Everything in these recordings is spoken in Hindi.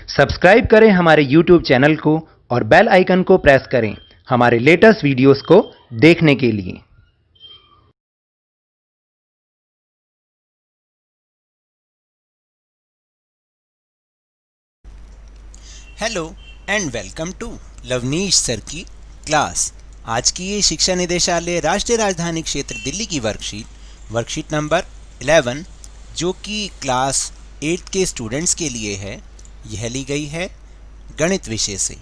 सब्सक्राइब करें हमारे YouTube चैनल को और बेल आइकन को प्रेस करें हमारे लेटेस्ट वीडियोस को देखने के लिए। Hello and welcome to Lovneesh sir की क्लास। आज की ये शिक्षा निदेशालय राष्ट्रीय राजधानी क्षेत्र दिल्ली की वर्कशीट नंबर 11 जो कि क्लास 8 के स्टूडेंट्स के लिए है, यह ली गई है गणित विषय से,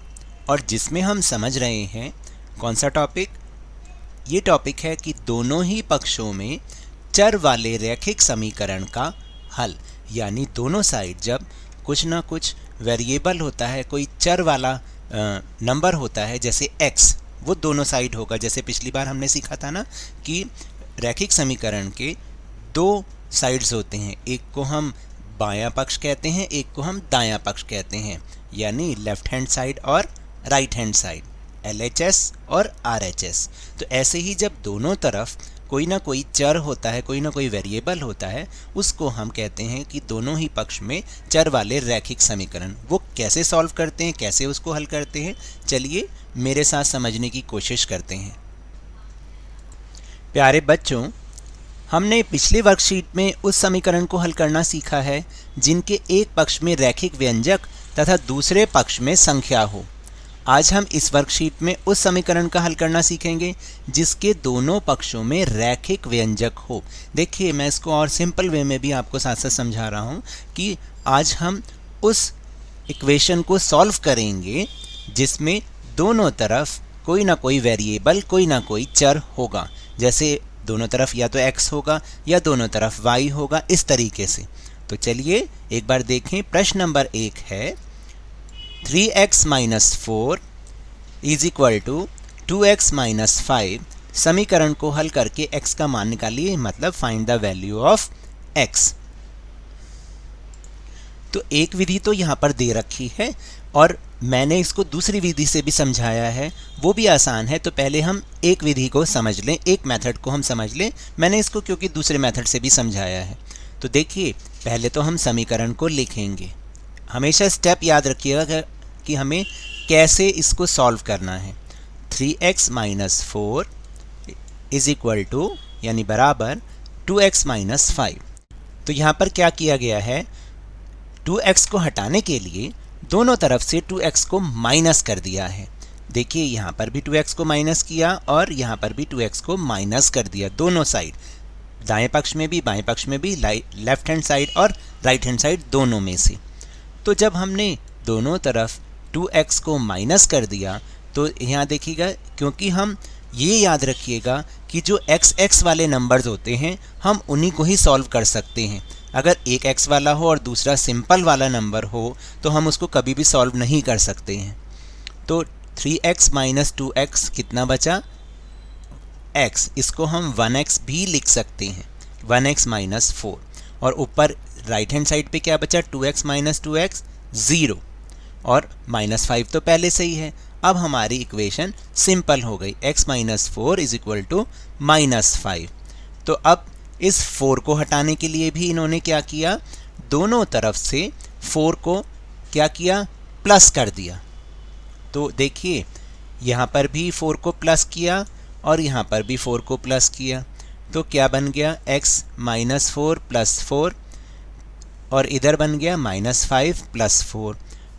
और जिसमें हम समझ रहे हैं कौन सा टॉपिक। ये टॉपिक है कि दोनों ही पक्षों में चर वाले रैखिक समीकरण का हल, यानी दोनों साइड जब कुछ ना कुछ वेरिएबल होता है, कोई चर वाला नंबर होता है जैसे x, वो दोनों साइड होगा। जैसे पिछली बार हमने सीखा था ना कि रैखिक समीकरण के दो साइड्स होते हैं, एक को हम बायां पक्ष कहते हैं, एक को हम दायां पक्ष कहते हैं, यानी लेफ्ट हैंड साइड और राइट हैंड साइड, LHS और RHS। तो ऐसे ही जब दोनों तरफ कोई ना कोई चर होता है, कोई ना कोई वेरिएबल होता है, उसको हम कहते हैं कि दोनों ही पक्ष में चर वाले रैखिक समीकरण। वो कैसे सॉल्व करते हैं, कैसे उसको हल करते हैं, चलिए मेरे साथ समझने की कोशिश करते हैं। प्यारे बच्चों, हमने पिछली वर्कशीट में उस समीकरण को हल करना सीखा है जिनके एक पक्ष में रैखिक व्यंजक तथा दूसरे पक्ष में संख्या हो। आज हम इस वर्कशीट में उस समीकरण का हल करना सीखेंगे जिसके दोनों पक्षों में रैखिक व्यंजक हो। देखिए, मैं इसको और सिंपल वे में भी आपको साथ साथ समझा रहा हूँ कि आज हम उस इक्वेशन को सॉल्व करेंगे जिसमें दोनों तरफ कोई ना कोई वेरिएबल, कोई ना कोई चर होगा। जैसे दोनों तरफ या तो x होगा या दोनों तरफ y होगा, इस तरीके से। तो चलिए एक बार देखें। प्रश्न नंबर 1 है 3x - 4 = 2x - 5। समीकरण को हल करके x का मान निकालिए, मतलब find the value of x। तो एक विधि तो यहाँ पर दे रखी है और मैंने इसको दूसरी विधि से भी समझाया है, वो भी आसान है। तो पहले हम एक विधि को समझ लें, एक मेथड को हम समझ लें। मैंने इसको क्योंकि दूसरे मेथड से भी समझाया है। तो देखिए, पहले तो हम समीकरण को लिखेंगे। हमेशा स्टेप याद रखिएगा कि हमें कैसे इसको सॉल्व करना है। 3x - 4 = यानी बराबर 2x - 5। तो यहाँ पर क्या किया गया है, 2x को हटाने के लिए दोनों तरफ से 2x को माइनस कर दिया है। देखिए, यहाँ पर भी 2x को माइनस किया और यहाँ पर भी 2x को माइनस कर दिया, दोनों साइड, दाएं पक्ष में भी बाएं पक्ष में भी, लेफ्ट हैंड साइड और राइट हैंड साइड, दोनों में से। तो जब हमने दोनों तरफ 2x को माइनस कर दिया तो यहाँ देखिएगा, क्योंकि हम ये याद रखिएगा कि जो x वाले नंबर्स होते हैं हम उन्हीं को ही सॉल्व कर सकते हैं। अगर एक x वाला हो और दूसरा सिंपल वाला नंबर हो तो हम उसको कभी भी सॉल्व नहीं कर सकते हैं। तो 3x - 2x कितना बचा, x। इसको हम 1x भी लिख सकते हैं, 1x - 4। और ऊपर राइट हैंड साइड पे क्या बचा, 2x - 2x 0, और -5 तो पहले से ही है। अब हमारी इक्वेशन सिंपल हो गई, x - 4 = -5। तो अब इस 4 को हटाने के लिए भी इन्होंने क्या किया, दोनों तरफ से 4 को क्या किया, प्लस कर दिया। तो देखिए, यहाँ पर भी 4 को प्लस किया और यहाँ पर भी 4 को प्लस किया। तो क्या बन गया, x - 4 + 4, और इधर बन गया -5 + 4।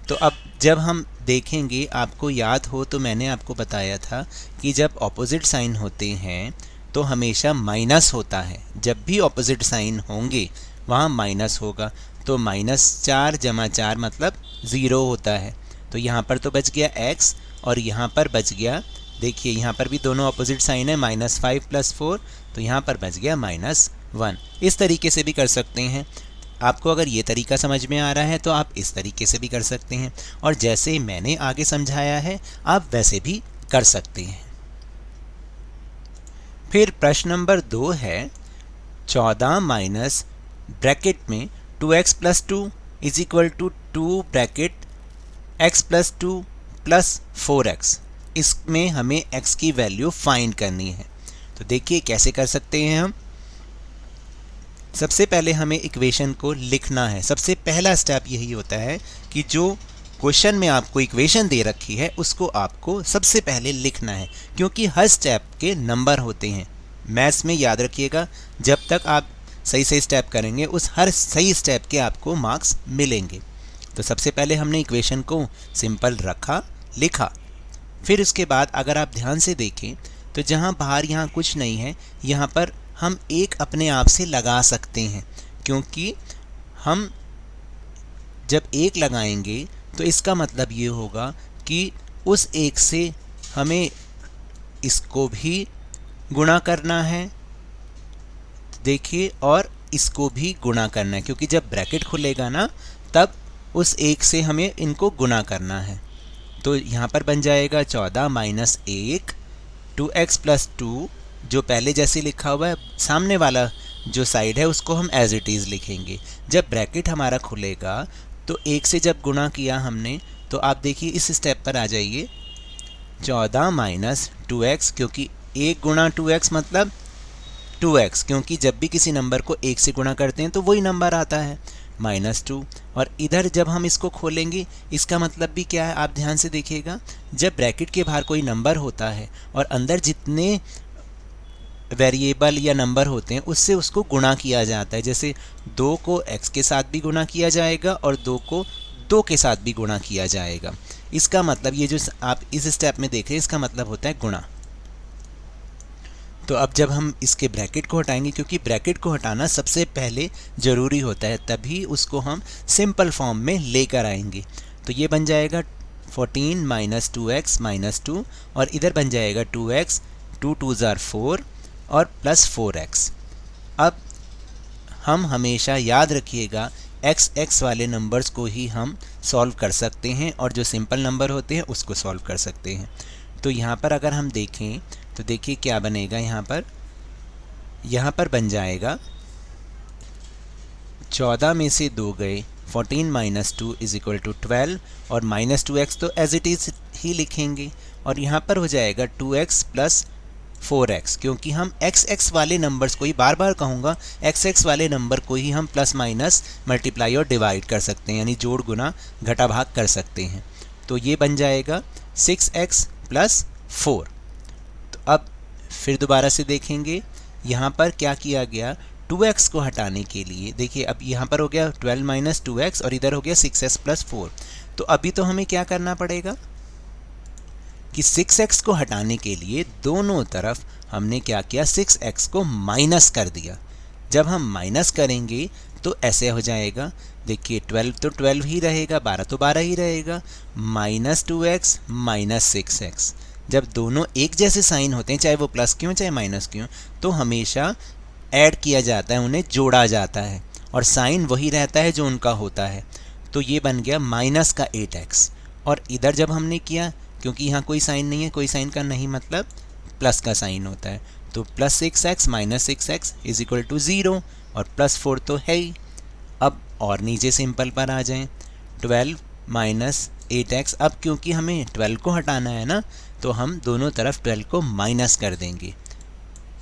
तो अब जब हम देखेंगे, आपको याद हो तो मैंने आपको बताया था कि जब ऑपोजिट साइन होते हैं तो हमेशा माइनस होता है। जब भी ऑपोजिट साइन होंगे वहाँ माइनस होगा। तो -4 + 4 मतलब 0 होता है। तो यहाँ पर तो बच गया x और यहाँ पर बच गया, देखिए यहाँ पर भी दोनों ऑपोजिट साइन है, -5 + 4, तो यहाँ पर बच गया -1। इस तरीके से भी कर सकते हैं। आपको अगर ये तरीका समझ में आ रहा है तो आप इस तरीके से भी कर सकते हैं, और जैसे मैंने आगे समझाया है आप वैसे भी कर सकते हैं। फिर प्रश्न नंबर 2 है 14 माइनस ब्रैकेट में 2x + 2 = 2 ब्रैकेट x + 2 + 4x। इसमें हमें x की वैल्यू फाइंड करनी है। तो देखिए कैसे कर सकते हैं हम। सबसे पहले हमें इक्वेशन को लिखना है। सबसे पहला स्टेप यही होता है कि जो क्वेश्चन में आपको इक्वेशन दे रखी है उसको आपको सबसे पहले लिखना है, क्योंकि हर स्टेप के नंबर होते हैं। मैथ्स में याद रखिएगा, जब तक आप सही सही स्टेप करेंगे उस हर सही स्टेप के आपको मार्क्स मिलेंगे। तो सबसे पहले हमने इक्वेशन को सिंपल रखा, लिखा। फिर उसके बाद अगर आप ध्यान से देखें तो जहाँ बाहर यहाँ कुछ नहीं है, यहाँ पर हम एक अपने आप से लगा सकते हैं, क्योंकि हम जब एक लगाएंगे तो इसका मतलब ये होगा कि उस एक से हमें इसको भी गुणा करना है, देखिए, और इसको भी गुणा करना है, क्योंकि जब ब्रैकेट खुलेगा ना तब उस एक से हमें इनको गुणा करना है। तो यहाँ पर बन जाएगा 14 माइनस 1 2x प्लस 2, जो पहले जैसे लिखा हुआ है, सामने वाला जो साइड है उसको हम एज इट इज़ लिखेंगे। जब ब्रैकेट हमारा खुलेगा तो एक से जब गुणा किया हमने तो आप देखिए इस स्टेप पर आ जाइए, 14 माइनस 2x, क्योंकि 1 गुणा 2x मतलब 2x, क्योंकि जब भी किसी नंबर को 1 से गुणा करते हैं तो वही नंबर आता है, माइनस 2। और इधर जब हम इसको खोलेंगे इसका मतलब भी क्या है, आप ध्यान से देखिएगा, जब ब्रैकेट के बाहर कोई नंबर होता है और अंदर जितने वेरिएबल या नंबर होते हैं उससे उसको गुणा किया जाता है। जैसे 2 को x के साथ भी गुणा किया जाएगा और 2 को 2 के साथ भी गुणा किया जाएगा। इसका मतलब ये जो आप इस स्टेप में देख रहे हैं इसका मतलब होता है गुणा। तो अब जब हम इसके ब्रैकेट को हटाएंगे, क्योंकि ब्रैकेट को हटाना सबसे पहले ज़रूरी होता है, तभी उसको हम सिंपल फॉर्म में लेकर आएंगे। तो ये बन जाएगा 14 माइनस 2x माइनस 2, और इधर बन जाएगा 2x, 2 2s are 4 और प्लस 4x। अब हम हमेशा याद रखिएगा x वाले नंबर्स को ही हम सॉल्व कर सकते हैं और जो सिंपल नंबर होते हैं उसको सॉल्व कर सकते हैं। तो यहाँ पर अगर हम देखें तो देखिए क्या बनेगा, यहाँ पर बन जाएगा 14 में से 2 गए, 14 माइनस 2 इज इक्वल टू 12, और माइनस 2x तो एज इट इज़ ही लिखेंगे, और यहाँ पर हो जाएगा 2x प्लस 4x, क्योंकि हम x वाले नंबर्स को ही, बार बार कहूँगा, x वाले नंबर को ही हम प्लस माइनस मल्टीप्लाई और डिवाइड कर सकते हैं, यानी जोड़ गुना घटा भाग कर सकते हैं। तो ये बन जाएगा 6x प्लस 4। तो अब फिर दोबारा से देखेंगे यहाँ पर क्या किया गया, 2x को हटाने के लिए देखिए अब यहाँ पर हो गया 12 माइनस 2x और इधर हो गया 6x प्लस 4। तो अभी तो हमें क्या करना पड़ेगा कि 6x को हटाने के लिए दोनों तरफ हमने क्या किया, 6x को माइनस कर दिया। जब हम माइनस करेंगे तो ऐसे हो जाएगा, देखिए 12 तो 12 ही रहेगा, 12 तो 12 ही रहेगा, माइनस 2x माइनस 6x। जब दोनों एक जैसे साइन होते हैं, चाहे वो प्लस क्यों चाहे माइनस क्यों, तो हमेशा ऐड किया जाता है, उन्हें जोड़ा जाता है और साइन वही रहता है जो उनका होता है। तो ये बन गया माइनस का 8x, और इधर जब हमने किया, क्योंकि यहाँ कोई साइन नहीं है, कोई साइन का नहीं मतलब प्लस का साइन होता है, तो plus 6x minus 6x is equal to 0, और प्लस 4 तो है ही। अब और नीचे सिंपल पर आ जाएं, 12 माइनस 8x। अब क्योंकि हमें 12 को हटाना है ना, तो हम दोनों तरफ 12 को माइनस कर देंगे।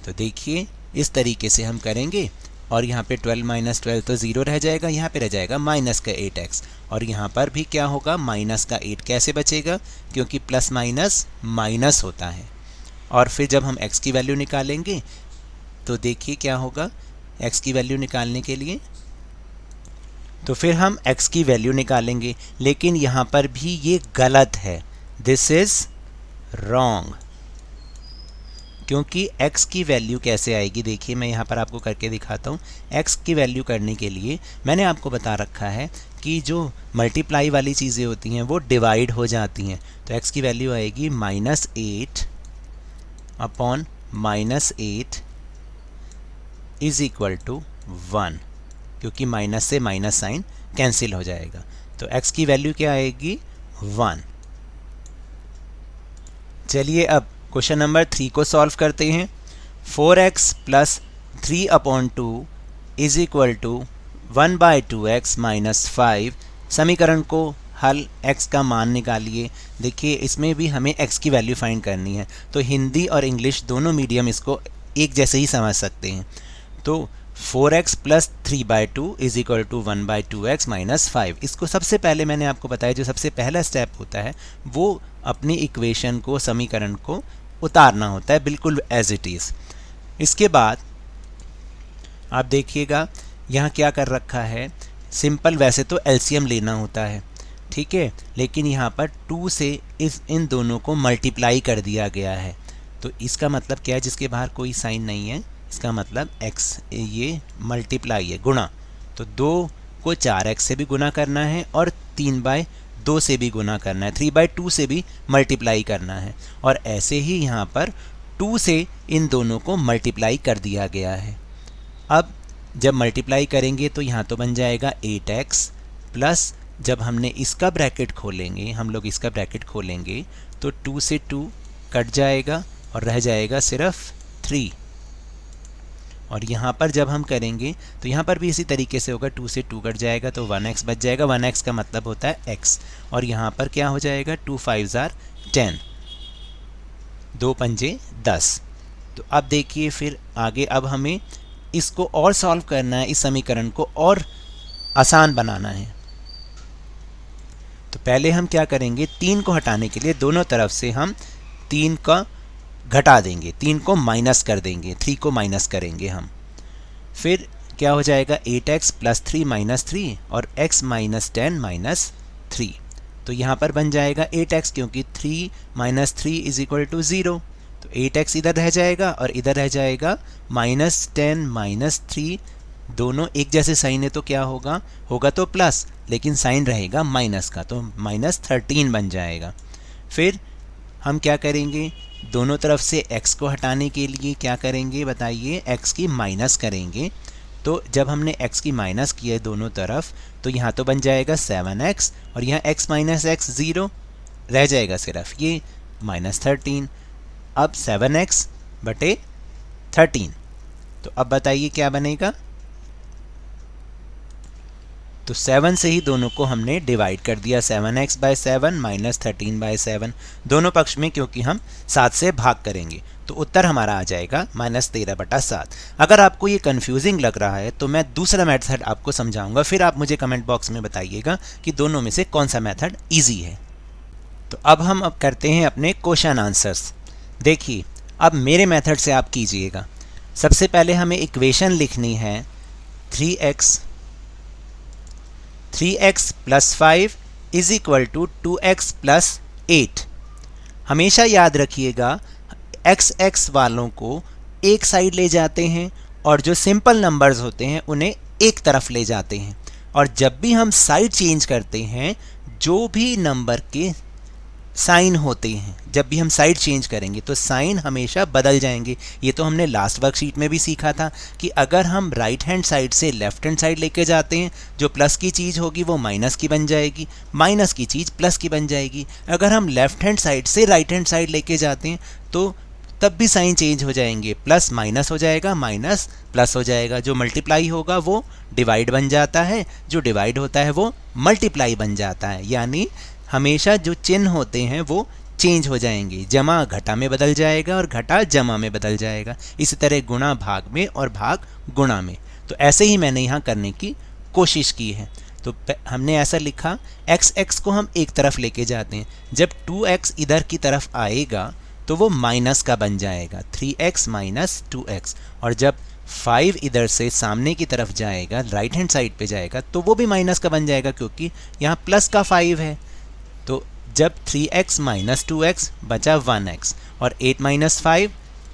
तो देखिए इस तरीके से हम करेंगे, और यहाँ पे 12 माइनस 12 तो 0 रह जाएगा, यहाँ पे रह जाएगा माइनस का 8x, और यहाँ पर भी क्या होगा, माइनस का 8 कैसे बचेगा, क्योंकि प्लस माइनस माइनस होता है। और फिर जब हम x की वैल्यू निकालेंगे तो देखिए क्या होगा, x की वैल्यू निकालने के लिए तो फिर हम x की वैल्यू निकालेंगे, लेकिन यहाँ पर भी ये गलत है, दिस इज़ रॉन्ग। क्योंकि x की वैल्यू कैसे आएगी, देखिए मैं यहाँ पर आपको करके दिखाता हूँ। x की वैल्यू करने के लिए मैंने आपको बता रखा है कि जो मल्टीप्लाई वाली चीज़ें होती हैं वो डिवाइड हो जाती हैं। तो x की वैल्यू आएगी -8 अपॉन -8 इज़ इक्वल टू 1, क्योंकि माइनस से माइनस साइन कैंसिल हो जाएगा। तो x की वैल्यू क्या आएगी, 1। चलिए अब क्वेश्चन नंबर 3 को सॉल्व करते हैं। 4x plus 3 upon 2 is equal to 1/2x minus 5। समीकरण को हल, x का मान निकालिए। देखिए इसमें भी हमें x की वैल्यू फाइंड करनी है, तो हिंदी और इंग्लिश दोनों मीडियम इसको एक जैसे ही समझ सकते हैं। तो 4x plus 3/2 is equal to 1/2x minus 5। इसको सबसे पहले मैंने आपको बताया, जो सबसे पहला स्टेप होता है वो अपनी इक्वेशन को, समीकरण को उतारना होता है बिल्कुल एज इट इज़। इसके बाद आप देखिएगा यहाँ क्या कर रखा है, सिंपल वैसे तो एलसीएम लेना होता है, ठीक है, लेकिन यहाँ पर 2 से इन दोनों को मल्टीप्लाई कर दिया गया है। तो इसका मतलब क्या है, जिसके बाहर कोई साइन नहीं है, इसका मतलब x, ये मल्टीप्लाई है, गुणा। तो 2 को 4x से भी गुना करना है और 3/2 से भी गुना करना है, 3/2 से भी मल्टीप्लाई करना है। और ऐसे ही यहाँ पर 2 से इन दोनों को मल्टीप्लाई कर दिया गया है। अब जब मल्टीप्लाई करेंगे तो यहाँ तो बन जाएगा 8x प्लस, जब हमने इसका ब्रैकेट खोलेंगे, हम लोग इसका ब्रैकेट खोलेंगे तो 2 से 2 कट जाएगा और रह जाएगा सिर्फ 3। और यहाँ पर जब हम करेंगे तो यहाँ पर भी इसी तरीके से होगा, 2 से 2 कट जाएगा तो 1x बच जाएगा। 1x का मतलब होता है x। और यहाँ पर क्या हो जाएगा, 2 5 are 10, 2 पंजे 10। तो अब देखिए फिर आगे, अब हमें इसको और सॉल्व करना है, इस समीकरण को और आसान बनाना है। तो पहले हम क्या करेंगे, 3 को हटाने के लिए दोनों तरफ से हम 3 का घटा देंगे, 3 को माइनस कर देंगे, 3 को माइनस करेंगे हम। फिर क्या हो जाएगा, 8x प्लस 3 माइनस 3 और x माइनस 10 माइनस 3। तो यहाँ पर बन जाएगा 8x, क्योंकि 3 माइनस 3 इज इक्वल टू 0। तो 8x इधर रह जाएगा और इधर रह जाएगा माइनस 10 माइनस 3, दोनों एक जैसे साइन है तो क्या होगा, होगा तो प्लस, लेकिन साइन रहेगा माइनस का, तो माइनस 13 बन जाएगा। फिर हम क्या करेंगे, दोनों तरफ से x को हटाने के लिए क्या करेंगे बताइए, x की माइनस करेंगे। तो जब हमने x की माइनस की है दोनों तरफ, तो यहाँ तो बन जाएगा 7x और यहाँ x माइनस x 0 रह जाएगा, सिर्फ ये माइनस 13। अब 7x बटे 13, तो अब बताइए क्या बनेगा। तो 7 से ही दोनों को हमने डिवाइड कर दिया, 7x/7 माइनस 13/7, दोनों पक्ष में, क्योंकि हम 7 से भाग करेंगे। तो उत्तर हमारा आ जाएगा -13/7। अगर आपको ये कंफ्यूजिंग लग रहा है तो मैं दूसरा मेथड आपको समझाऊंगा, फिर आप मुझे कमेंट बॉक्स में बताइएगा कि दोनों में से कौन सा मेथड ईजी है। तो अब हम करते हैं अपने क्वेश्चन आंसर्स। देखिए, अब मेरे मेथड से आप कीजिएगा। सबसे पहले हमें इक्वेशन लिखनी है 3x plus 5 is equal to 2x plus 8। हमेशा याद रखिएगा, x वालों को एक साइड ले जाते हैं और जो सिंपल नंबर्स होते हैं उन्हें एक तरफ ले जाते हैं। और जब भी हम साइड चेंज करते हैं, जो भी नंबर के साइन होते हैं, जब भी हम साइड चेंज करेंगे तो साइन हमेशा बदल जाएंगे। ये तो हमने लास्ट वर्कशीट में भी सीखा था कि अगर हम राइट हैंड साइड से लेफ्ट हैंड साइड लेके जाते हैं, जो प्लस की चीज़ होगी वो माइनस की बन जाएगी, माइनस की चीज़ प्लस की बन जाएगी। अगर हम लेफ्ट हैंड साइड से राइट हैंड साइड लेके जाते हैं तो तब भी साइन चेंज हो जाएंगे, प्लस माइनस हो जाएगा, माइनस प्लस हो जाएगा। जो मल्टीप्लाई होगा वो डिवाइड बन जाता है, जो डिवाइड होता है वो मल्टीप्लाई बन जाता है। यानी हमेशा जो चिन्ह होते हैं वो चेंज हो जाएंगे, जमा घटा में बदल जाएगा और घटा जमा में बदल जाएगा। इसी तरह गुणा भाग में और भाग गुणा में। तो ऐसे ही मैंने यहाँ करने की कोशिश की है। तो हमने ऐसा लिखा, x को हम एक तरफ लेके जाते हैं, जब 2x इधर की तरफ आएगा तो वो माइनस का बन जाएगा, 3x माइनस 2x। और जब 5 इधर से सामने की तरफ जाएगा, राइट हैंड साइड पे जाएगा, तो वो भी माइनस का बन जाएगा, क्योंकि यहाँ प्लस का 5 है। तो जब 3x माइनस 2x बचा 1x और 8 माइनस 5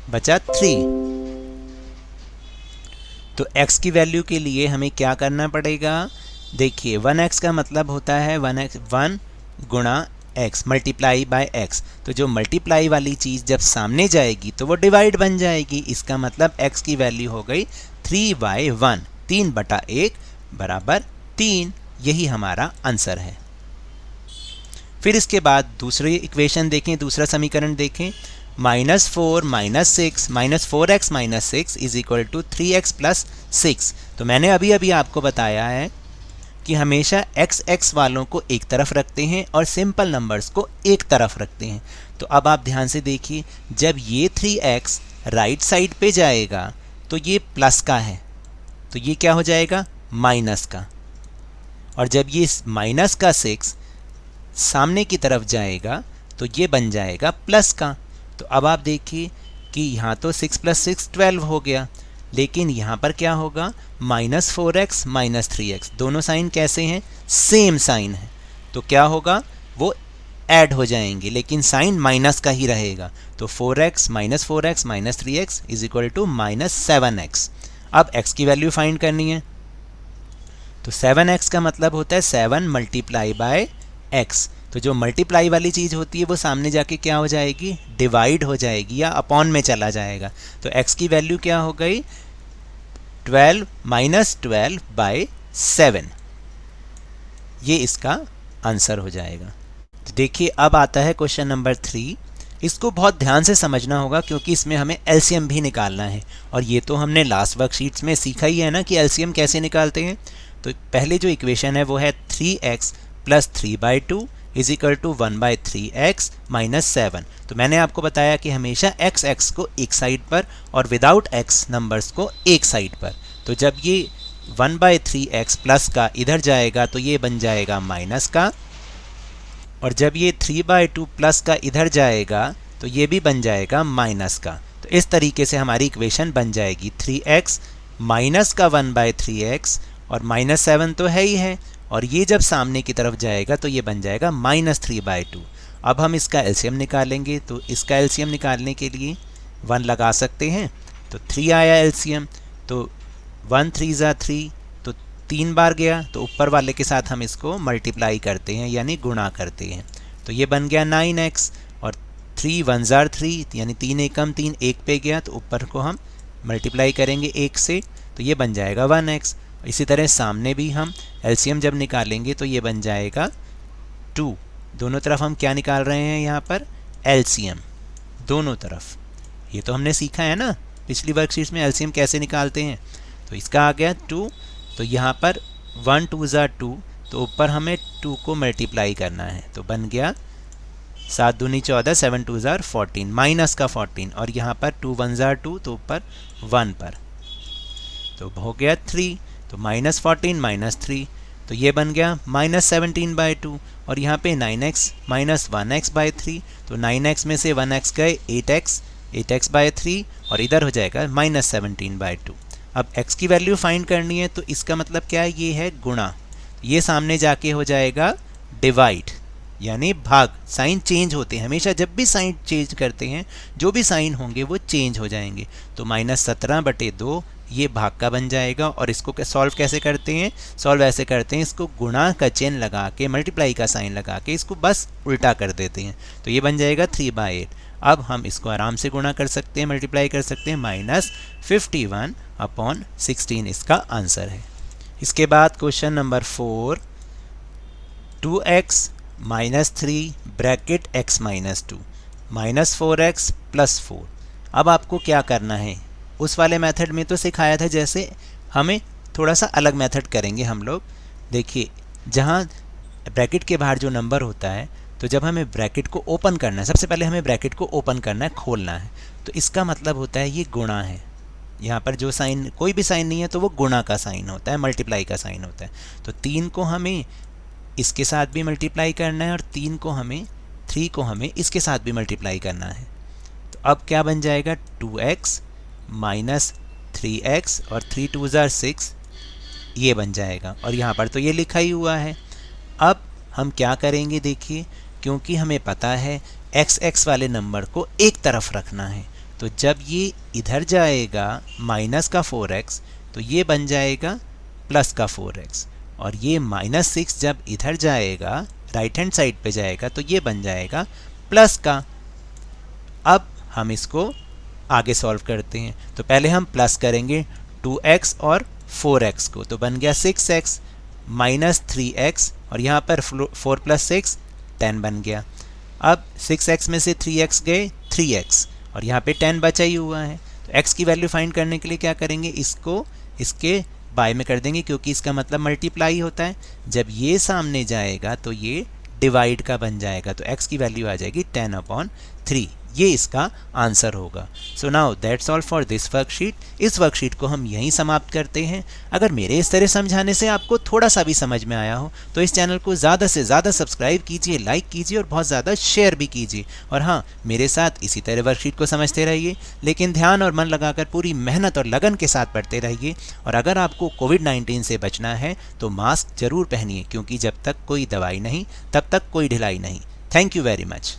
बचा 3। तो x की वैल्यू के लिए हमें क्या करना पड़ेगा, देखिए 1x का मतलब होता है 1 गुणा x मल्टीप्लाई बाय x। तो जो मल्टीप्लाई वाली चीज़ जब सामने जाएगी तो वो डिवाइड बन जाएगी। इसका मतलब x की वैल्यू हो गई 3/1, 3/1 बराबर 3। यही हमारा आंसर है। फिर इसके बाद दूसरी इक्वेशन देखें, दूसरा समीकरण देखें, -4 minus 6 minus 4x minus 6 is equal to 3x plus 6। तो मैंने अभी अभी आपको बताया है कि हमेशा x वालों को एक तरफ रखते हैं और सिंपल नंबर्स को एक तरफ रखते हैं। तो अब आप ध्यान से देखिए, जब ये 3x राइट साइड पे जाएगा तो ये प्लस का है, तो ये क्या हो जाएगा, माइनस का। और जब ये माइनस का 6 सामने की तरफ जाएगा तो ये बन जाएगा प्लस का। तो अब आप देखिए कि यहाँ तो 6 + 6 12 हो गया, लेकिन यहाँ पर क्या होगा, -4x -3x, दोनों साइन कैसे हैं, सेम साइन है, तो क्या होगा, वो ऐड हो जाएंगे, लेकिन साइन माइनस का ही रहेगा। तो 4x -4x -3x = -7x। अब x की वैल्यू फाइंड करनी है, तो 7x का मतलब होता है 7 × x। तो जो मल्टीप्लाई वाली चीज़ होती है वो सामने जाके क्या हो जाएगी, डिवाइड हो जाएगी या अपॉन में चला जाएगा। तो x की वैल्यू क्या हो गई, 12 -12/7। ये इसका आंसर हो जाएगा। तो देखिए अब आता है क्वेश्चन नंबर 3। इसको बहुत ध्यान से समझना होगा क्योंकि इसमें हमें एलसीएम भी निकालना है, और ये तो हमने लास्ट वर्कशीट्स में सीखा ही है ना कि एलसीएम कैसे निकालते हैं। तो पहले जो इक्वेशन है वो है 3x + 3/2 = 1/3x - 7। तो मैंने आपको बताया कि हमेशा x को एक साइड पर और विदाउट x नंबर्स को एक साइड पर। तो जब ये 1/3x प्लस का इधर जाएगा तो ये बन जाएगा माइनस का, और जब ये 3/2 प्लस का इधर जाएगा तो ये भी बन जाएगा माइनस का। तो इस तरीके से हमारी इक्वेशन बन जाएगी 3x माइनस का 1/3x, और -7 तो है ही है, और ये जब सामने की तरफ जाएगा तो ये बन जाएगा -3/2। अब हम इसका एलसीएम निकालेंगे, तो इसका एलसीएम निकालने के लिए 1 लगा सकते हैं। तो 3 आया एलसीएम, तो 1 3 × 3, तो 3 बार गया, तो ऊपर वाले के साथ हम इसको मल्टीप्लाई करते हैं यानी गुणा करते हैं। तो ये बन गया 9x, और 3 1 × 3 यानी 3 एकम 3 1 पे गया, तो ऊपर को हम मल्टीप्लाई करेंगे 1 से, तो ये बन जाएगा 1x। इसी तरह सामने भी हम एलसीएम जब निकालेंगे तो ये बन जाएगा 2। दोनों तरफ हम क्या निकाल रहे हैं यहाँ पर, एलसीएम दोनों तरफ। ये तो हमने सीखा है ना पिछली वर्कशीट्स में एलसीएम कैसे निकालते हैं। तो इसका आ गया 2, तो यहाँ पर 1 2 × 2, तो ऊपर हमें 2 को मल्टीप्लाई करना है, तो बन गया 7 दूनी 14 7 2 = 14 माइनस का 14, और यहाँ पर 2 1 × 2, तो ऊपर 1 पर, तो हो गया 3, तो -14 -3, तो ये बन गया -17/2, और यहाँ पे 9x -1x/3, तो 9x में से 1x गए 8x 8x/3, और इधर हो जाएगा -17/2। अब x की वैल्यू फाइंड करनी है, तो इसका मतलब क्या है, ये है गुणा, ये सामने जाके हो जाएगा डिवाइड यानी भाग। साइन चेंज होते हैं हमेशा, जब भी साइन चेंज करते हैं जो भी साइन होंगे वो चेंज हो जाएंगे। तो -17/2 ये भाग का बन जाएगा, और इसको सॉल्व कैसे करते हैं, सॉल्व ऐसे करते हैं, इसको गुणा का चिन्ह लगा के मल्टीप्लाई का साइन लगा के इसको बस उल्टा कर देते हैं, तो ये बन जाएगा 3/8। अब हम इसको आराम से गुणा कर सकते हैं, मल्टीप्लाई कर सकते हैं, -51/16 इसका आंसर है। इसके बाद question number 4, 2x - 3 bracket x - 2 -4x + 4। अब आपको क्या करना है, उस वाले मेथड में तो सिखाया था जैसे, हमें थोड़ा सा अलग मेथड करेंगे हम लोग। देखिए जहाँ ब्रैकेट के बाहर जो नंबर होता है, तो जब हमें ब्रैकेट को ओपन करना है, सबसे पहले हमें ब्रैकेट को ओपन करना है, खोलना है, तो इसका मतलब होता है ये गुणा है। यहाँ पर जो साइन, कोई भी साइन नहीं है तो वो गुणा का साइन होता है, मल्टीप्लाई का साइन होता है। तो 3 को हमें इसके साथ भी मल्टीप्लाई करना है, और 3 को हमें इसके साथ भी मल्टीप्लाई करना है। तो अब क्या बन जाएगा, 2x -3x, और 3 2 = 6, ये बन जाएगा, और यहाँ पर तो ये लिखा ही हुआ है। अब हम क्या करेंगे, देखिए क्योंकि हमें पता है x वाले नंबर को एक तरफ रखना है, तो जब ये इधर जाएगा माइनस का 4x, तो ये बन जाएगा प्लस का 4x, और ये -6 जब इधर जाएगा राइट हैंड साइड पे जाएगा तो ये बन जाएगा प्लस का। अब हम इसको आगे सॉल्व करते हैं, तो पहले हम प्लस करेंगे 2x और 4x को, तो बन गया 6x -3x, और यहाँ पर 4 + 6 10 बन गया। अब 6x में से 3x गए 3x, और यहाँ पे 10 बचा ही हुआ है। तो x की वैल्यू फाइंड करने के लिए क्या करेंगे, इसको इसके बाय में कर देंगे, क्योंकि इसका मतलब मल्टीप्लाई होता है। जब ये सामने जाएगा तो ये डिवाइड का बन जाएगा, तो x की वैल्यू आ जाएगी 10/3। ये इसका आंसर होगा। So now that's all for this worksheet. इस वर्कशीट को हम यहीं समाप्त करते हैं। अगर मेरे इस तरह समझाने से आपको थोड़ा सा भी समझ में आया हो तो इस चैनल को ज़्यादा से ज़्यादा सब्सक्राइब कीजिए, लाइक कीजिए और बहुत ज़्यादा शेयर भी कीजिए। और हाँ, मेरे साथ इसी तरह वर्कशीट को समझते रहिए, लेकिन ध्यान और मन लगाकर पूरी मेहनत और लगन के साथ पढ़ते रहिए। और अगर आपको कोविड-19 से बचना है तो मास्क जरूर पहनिए, क्योंकि जब तक कोई दवाई नहीं तब तक कोई ढिलाई नहीं। Thank you very much.